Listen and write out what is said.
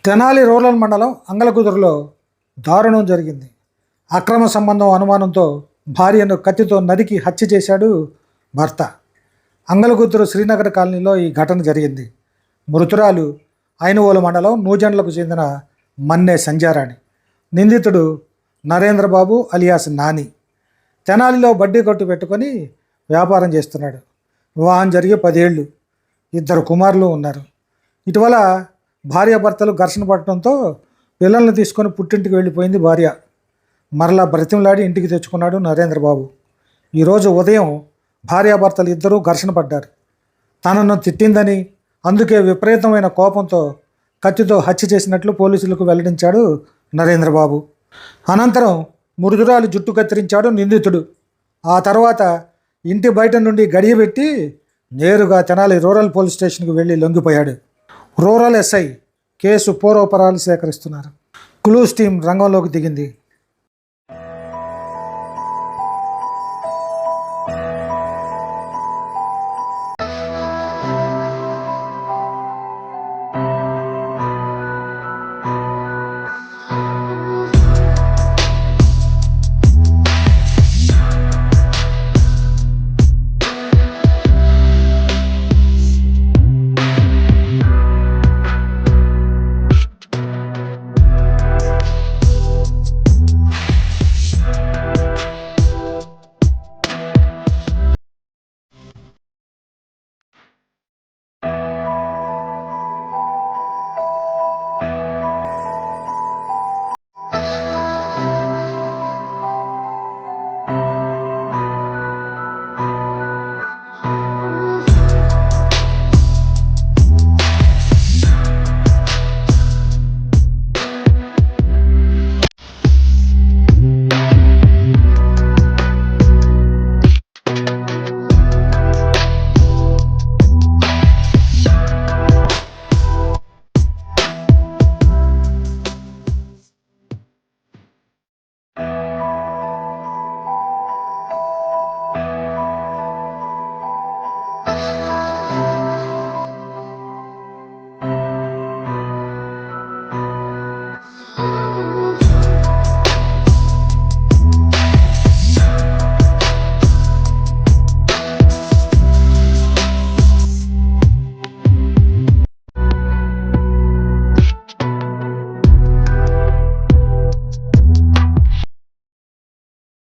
Tenali rural మండలం అంగలకుదురులో దారుణం జరిగింది. అక్రమ సంబంధం అనుమానంతో భార్యను కత్తితో నరికి హత్య చేశాడు భర్త. అంగలకుదురు శ్రీనగర్ కాలనీలో ఈ ఘటన జరిగింది. మృతురాలు ఐనువోలు మండలం నూజెండ్లకు చెందిన మన్నే సంధ్యారాణి. నిందితుడు నరేంద్రబాబు అలియాస్ నాని. తెనాలిలో బడ్డీ కొట్టు పెట్టుకొని వ్యాపారం చేస్తున్నాడు. వివాహం జరిగి 10 ఏళ్ళు. 2 కుమారులు ఉన్నారు. ఇటీవల భార్యాభర్తలు ఘర్షణ పడటంతో పిల్లల్ని తీసుకొని పుట్టింటికి వెళ్ళిపోయింది భార్య. మరలా బ్రతిమలాడి ఇంటికి తెచ్చుకున్నాడు నరేంద్రబాబు. ఈరోజు ఉదయం భార్యాభర్తలు ఇద్దరూ ఘర్షణ పడ్డారు. తనను తిట్టిందని, అందుకే విపరీతమైన కోపంతో కత్తితో హత్య చేసినట్లు పోలీసులకు వెల్లడించాడు నరేంద్రబాబు. అనంతరం మృదురాలు జుట్టు కత్తిరించాడు నిందితుడు. ఆ తర్వాత ఇంటి బయట నుండి గడియబెట్టి నేరుగా తెనాలి రూరల్ పోలీస్ స్టేషన్కు వెళ్ళి లొంగిపోయాడు. రూరల్ ఎస్ఐ కేసు పూర్వపరాలు సేకరిస్తున్నారు. క్లూస్ టీం రంగంలోకి దిగింది.